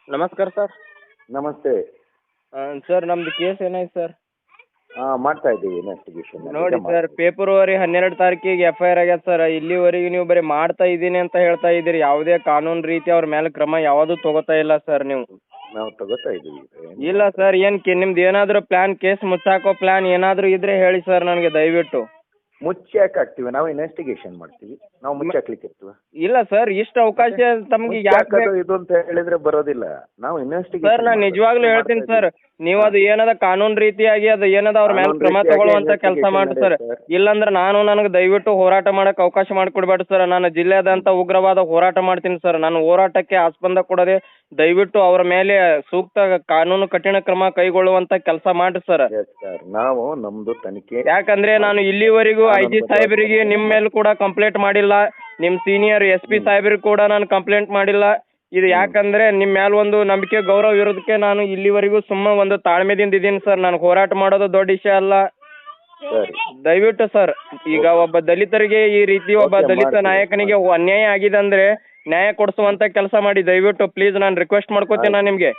ನಮಸ್ಕಾರ ಸರ್. ನಮಸ್ತೆ. ಸರ್ ನಮ್ದು ಕೇಸ್ ಏನಾಯ್ತು ಸರ್? ಮಾಡ್ತಾ ಇದ್ದೀವಿ ಇನ್ವೆಸ್ಟಿಗೇಷನ್. ನೋಡಿ ಸರ್, ಫೆಬ್ರವರಿ 12 ತಾರೀಕಿಗೆ FIR ಆಗ್ಯದ ಸರ್. ಇಲ್ಲಿವರೆಗೆ ನೀವು ಬರೀ ಮಾಡ್ತಾ ಇದ್ದೀನಿ ಅಂತ ಹೇಳ್ತಾ ಇದ್ದೀರಿ. ಯಾವುದೇ ಕಾನೂನು ರೀತಿ ಅವ್ರ ಮೇಲೆ ಕ್ರಮ ಯಾವುದೂ ತಗೋತಾ ಇಲ್ಲ ಸರ್ ನೀವು. ನಾವು ತಗೋತಾ ಇದ್ದೀವಿ. ಇಲ್ಲ ಸರ್, ನಿಮ್ದು ಏನಾದರೂ ಪ್ಲ್ಯಾನ್, ಕೇಸ್ ಮುಚ್ಚಾಕೋ ಪ್ಲ್ಯಾನ್ ಏನಾದರೂ ಇದ್ರೆ ಹೇಳಿ ಸರ್ ನನಗೆ ದಯವಿಟ್ಟು. ಮುಚ್ಚಾಕ್ ಆಗ್ತೀವಿ, ನಾವು ಇನ್ವೆಸ್ಟಿಗೇಷನ್ ಮಾಡ್ತೀವಿ. ನಾವು ಮುಚ್ಚಾಕ್ಲಿಕ್ಕೆ ಇರ್ತೀವ? ಇಲ್ಲ ಸರ್, ಇಷ್ಟು ಅವಕಾಶ ತಮಗೆ ಯಾಕೆ ಇದು ಅಂತ ಹೇಳಿದ್ರೆ ಬರೋದಿಲ್ಲ. ನಾವು ಇನ್ವೆಸ್ಟಿಗೇಷನ್ ಸರ್, ನಾನು ನಿಜವಾಗ್ಲೂ ಹೇಳ್ತೀನಿ ಸರ್, ನೀವು ಅದು ಏನದ ಕಾನೂನು ರೀತಿಯಾಗಿ ಅದು ಏನದ ಅವ್ರ ಮೇಲೆ ಕ್ರಮ ತಗೊಳ್ಳುವಂತ ಕೆಲಸ ಮಾಡಿ ಸರ್. ಇಲ್ಲಾಂದ್ರೆ ನನಗೆ ದಯವಿಟ್ಟು ಹೋರಾಟ ಮಾಡಕ್ಕೆ ಅವಕಾಶ ಮಾಡಿಕೊಡ್ಬೇಡಿ ಸರ್. ನಾನು ಜಿಲ್ಲೆಯಾದಂಥ ಉಗ್ರವಾದ ಹೋರಾಟ ಮಾಡ್ತೀನಿ ಸರ್. ನಾನು ಹೋರಾಟಕ್ಕೆ ಆಸ್ಪಂದ ಕೊಡದೆ ದಯವಿಟ್ಟು ಅವರ ಮೇಲೆ ಸೂಕ್ತ ಕಾನೂನು ಕಠಿಣ ಕ್ರಮ ಕೈಗೊಳ್ಳುವಂತ ಕೆಲಸ ಮಾಡಿ ಸರ್. ನಾವು ನಮ್ದು ತನಿಖೆ, ಯಾಕಂದ್ರೆ ನಾನು ಇಲ್ಲಿವರೆಗೂ IG ಸಾಹೇಬರಿಗೆ ನಿಮ್ಮ ಮೇಲೆ ಕೂಡ ಕಂಪ್ಲೇಂಟ್ ಮಾಡಿಲ್ಲ, ನಿಮ್ಮ ಸೀನಿಯರ್ SP ಸಾಹೇಬರಿಗೆ ಕೂಡ ನಾನು ಕಂಪ್ಲೇಂಟ್ ಮಾಡಿಲ್ಲ. ಇದು ಯಾಕಂದ್ರೆ ನಿಮ್ಮ ಮೇಲೆ ಒಂದು ನಂಬಿಕೆ ಗೌರವ ಇರೋದಕ್ಕೆ ನಾನು ಇಲ್ಲಿವರೆಗೂ ಸುಮ್ಮ ಒಂದು ತಾಳ್ಮೆದಿಂದ ಇದ್ದೀನಿ ಸರ್. ನಾನು ಹೋರಾಟ ಮಾಡೋದು ದೊಡ್ಡ ವಿಷಯ ಅಲ್ಲ. ದಯವಿಟ್ಟು ಸರ್, ಈಗ ಒಬ್ಬ ದಲಿತರಿಗೆ ಈ ರೀತಿ ಒಬ್ಬ ದಲಿತ ನಾಯಕನಿಗೆ ಅನ್ಯಾಯ ಆಗಿದೆ ಅಂದ್ರೆ ನ್ಯಾಯ ಕೊಡಿಸುವಂತ ಕೆಲಸ ಮಾಡಿ ದಯವಿಟ್ಟು ಪ್ಲೀಸ್. ನಾನು ರಿಕ್ವೆಸ್ಟ್ ಮಾಡ್ಕೋತೀನಿ ನಾನು ನಿಮಗೆ.